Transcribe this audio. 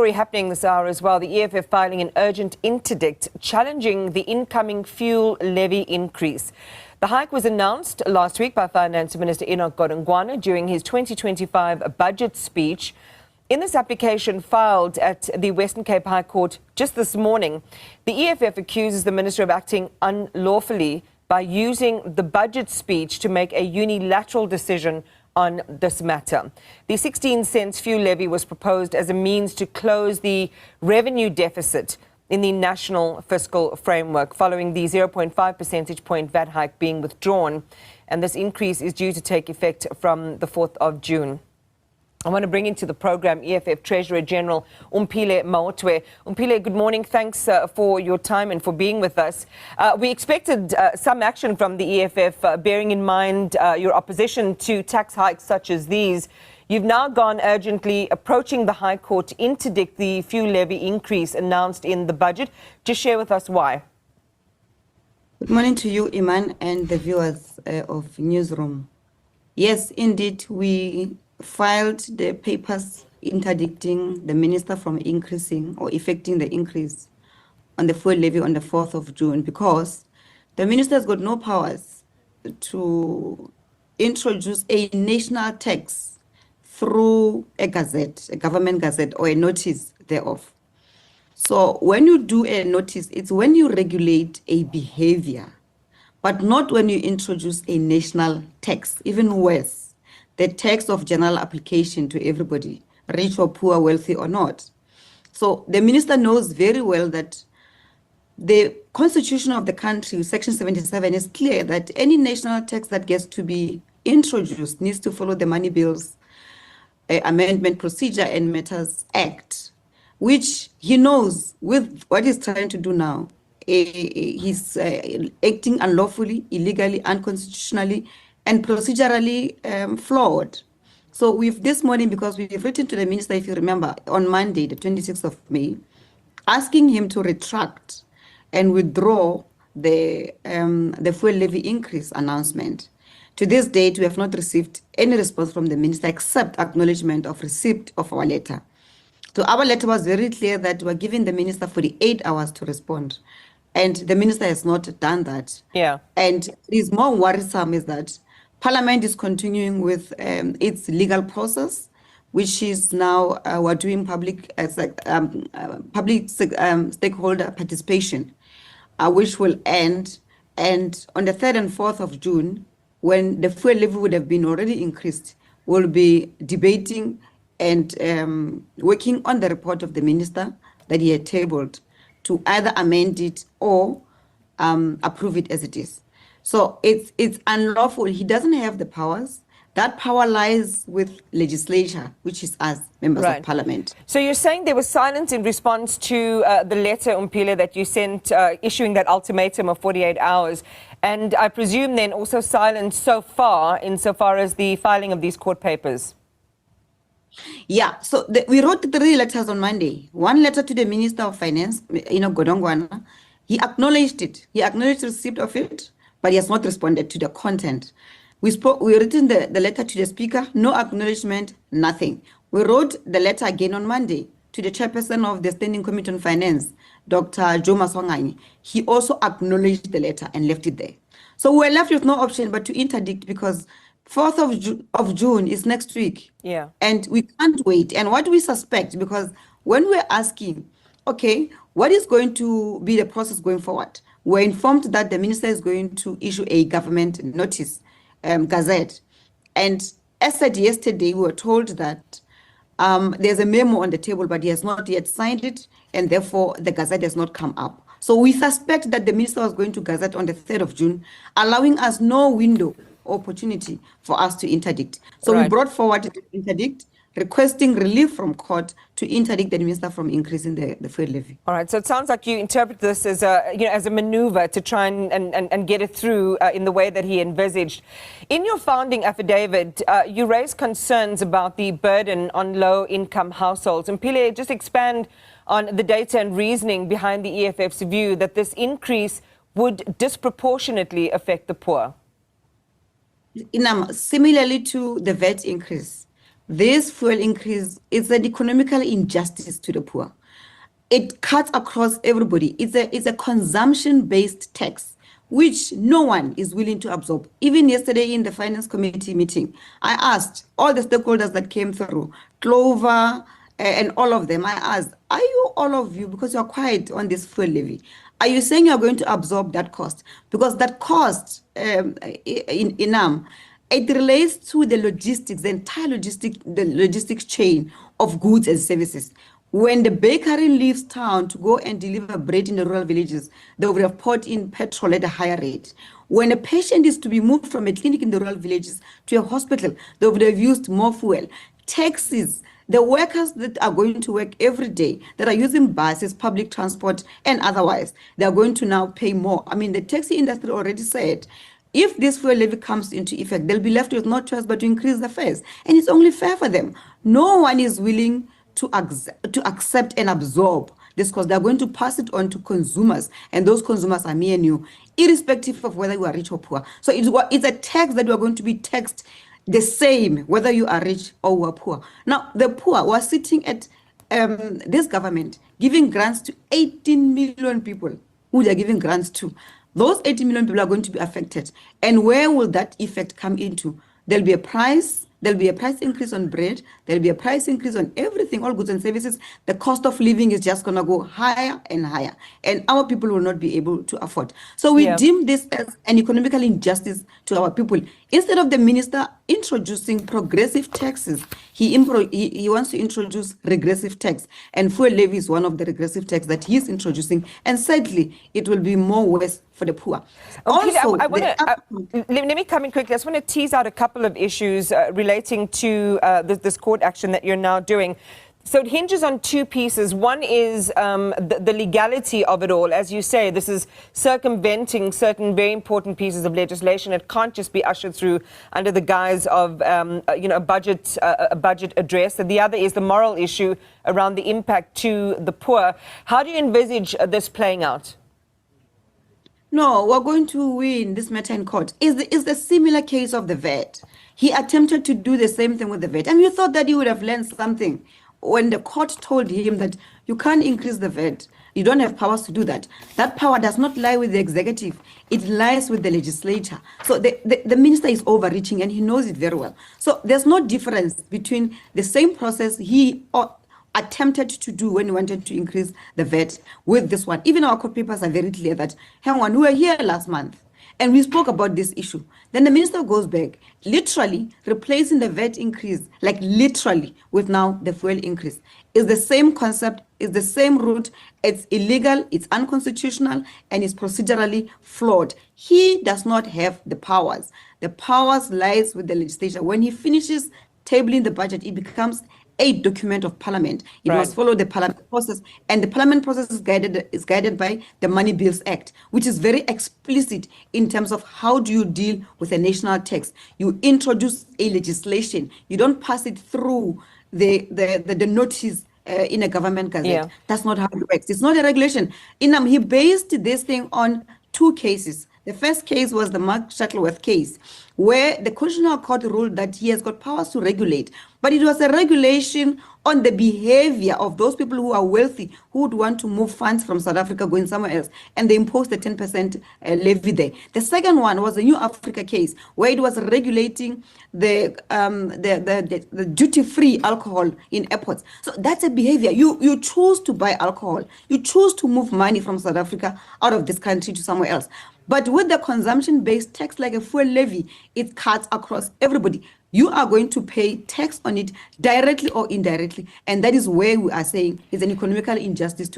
story happening this hour as well. The EFF filing an urgent interdict challenging the incoming fuel levy increase. The hike was announced last week by Finance Minister Enoch Godongwana during his 2025 budget speech. In this application filed at the Western Cape High Court just this morning, the EFF accuses the minister of acting unlawfully by using the budget speech to make a unilateral decision on this matter. The 16 cents fuel levy was proposed as a means to close the revenue deficit in the national fiscal framework following the 0.5 percentage point VAT hike being withdrawn, and this increase is due to take effect from the 4th of June. I want to bring into the program EFF Treasurer General OmphileMaotwe. Umphile, good morning. Thanks for your time and for being with us. We expected some action from the EFF, bearing in mind your opposition to tax hikes such as these. You've now gone urgently approaching the High Court to interdict the fuel levy increase announced in the budget. Just share with us why. Good morning to you, Iman, and the viewers of Newzroom. Yes, indeed, we filed the papers interdicting the minister from increasing or effecting the increase on the fuel levy on the 4th of June because the minister has got no powers to introduce a national tax through a gazette, a government gazette, or a notice thereof. So when you do a notice, it's when you regulate a behavior, but not when you introduce a national tax, even worse, the tax of general application to everybody, rich or poor, wealthy or not. So the minister knows very well that the constitution of the country, section 77, is clear that any national tax that gets to be introduced needs to follow the Money Bills Amendment Procedure and Matters Act, which he knows with what he's trying to do now. He's acting unlawfully, illegally, unconstitutionally, and procedurally flawed. So we've this morning, because we've written to the minister, if you remember, on Monday, the 26th of May, asking him to retract and withdraw the fuel levy increase announcement. To this date, we have not received any response from the minister except acknowledgement of receipt of our letter. So our letter was very clear that we're giving the minister 48 hours to respond. And the minister has not done that. Yeah. And what is more worrisome is that Parliament is continuing with its legal process, which is now we're doing public stakeholder participation, which will end. And on the 3rd and 4th of June, when the fuel levy would have been already increased, we'll be debating and working on the report of the minister that he had tabled to either amend it or approve it as it is. So it's unlawful. He doesn't have the powers. That power lies with legislature, which is us, members of parliament. So you're saying there was silence in response to the letter, Umphile, that you sent issuing that ultimatum of 48 hours. And I presume then also silence so far insofar as the filing of these court papers. Yeah, so we wrote 3 letters on Monday. One letter to the Minister of Finance, Enoch Godongwana. He acknowledged it. He acknowledged receipt of it, but he has not responded to the content. We written the letter to the Speaker, no acknowledgement, nothing. We wrote the letter again on Monday to the Chairperson of the Standing Committee on Finance, Dr. Joe Maswangani. He also acknowledged the letter and left it there. So we're left with no option but to interdict because 4th of June is next week. Yeah. And we can't wait. And what we suspect, because when we're asking, okay, what is going to be the process going forward? We're informed that the minister is going to issue a government notice, gazette. And as said yesterday, we were told that there's a memo on the table, but he has not yet signed it, and therefore the gazette has not come up. So we suspect that the minister was going to gazette on the 3rd of June, allowing us no window opportunity for us to interdict. So we brought forward to interdict, requesting relief from court to interdict the minister from increasing the fuel levy. All right. So it sounds like you interpret this as a maneuver to try and get it through in the way that he envisaged. In your founding affidavit, you raised concerns about the burden on low-income households. And Pile, just expand on the data and reasoning behind the EFF's view that this increase would disproportionately affect the poor. Similarly to the VAT increase, this fuel increase is an economical injustice to the poor. It cuts across everybody. It's a consumption-based tax, which no one is willing to absorb. Even yesterday in the Finance Committee meeting, I asked all the stakeholders that came through, Clover and all of them, I asked, are you, all of you, because you're quiet on this fuel levy, are you saying you're going to absorb that cost? Because that cost it relates to the logistics, the entire logistics chain of goods and services. When the bakery leaves town to go and deliver bread in the rural villages, they would have poured in petrol at a higher rate. When a patient is to be moved from a clinic in the rural villages to a hospital, they would have used more fuel. Taxis, the workers that are going to work every day, that are using buses, public transport, and otherwise, they are going to now pay more. I mean, the taxi industry already said, if this fuel levy comes into effect, they'll be left with no choice but to increase the fares. And it's only fair for them. No one is willing to accept and absorb this cost. They're going to pass it on to consumers, and those consumers are me and you, irrespective of whether you are rich or poor. So it's a tax that we are going to be taxed the same, whether you are rich or you are poor. Now, the poor were sitting at this government giving grants to 18 million people who they're giving grants to. Those 18 million people are going to be affected. And where will that effect come into? There'll be a price increase on bread. There'll be a price increase on everything, all goods and services. The cost of living is just going to go higher and higher. And our people will not be able to afford. So we deem this as an economical injustice to our people. Instead of the minister introducing progressive taxes, he wants to introduce regressive tax. And fuel levy is one of the regressive tax that he's introducing. And sadly, it will be more worse for the poor. Also, let me come in quickly. I just want to tease out a couple of issues relating to this court action that you're now doing. So it hinges on two pieces. One is the legality of it all. As you say, this is circumventing certain very important pieces of legislation. It can't just be ushered through under the guise of a budget address. And the other is the moral issue around the impact to the poor. How do you envisage this playing out? No, we're going to win this matter in court. Is the similar case of the VAT. He attempted to do the same thing with the VAT. And you thought that he would have learned something when the court told him that you can't increase the VAT. You don't have powers to do that. That power does not lie with the executive. It lies with the legislature. So the minister is overreaching, and he knows it very well. So there's no difference between the same process he attempted to do when he wanted to increase the VAT with this one. Even our court papers are very clear that, hang on, we were here last month and we spoke about this issue. Then the minister goes back, literally replacing the VAT increase, like literally, with now the fuel increase. It's the same concept, it's the same route, it's illegal, it's unconstitutional, and it's procedurally flawed. He does not have the powers. The powers lies with the legislature. When he finishes tabling the budget, it becomes a document of parliament. It must follow the parliament process, and the parliament process is guided by the Money Bills Act, which is very explicit in terms of how do you deal with a national tax. You introduce a legislation. You don't pass it through the notice in a government gazette. That's not how it works. It's not a regulation. He based this thing on two cases. The first case was the Mark Shuttleworth case, where the Constitutional Court ruled that he has got powers to regulate, but it was a regulation on the behavior of those people who are wealthy, who would want to move funds from South Africa going somewhere else, and they imposed the 10% levy there. The second one was the New Africa case, where it was regulating the duty-free alcohol in airports. So that's a behavior. You choose to buy alcohol. You choose to move money from South Africa out of this country to somewhere else. But with the consumption-based tax like a fuel levy, it cuts across everybody. You are going to pay tax on it directly or indirectly. And that is where we are saying it's an economical injustice to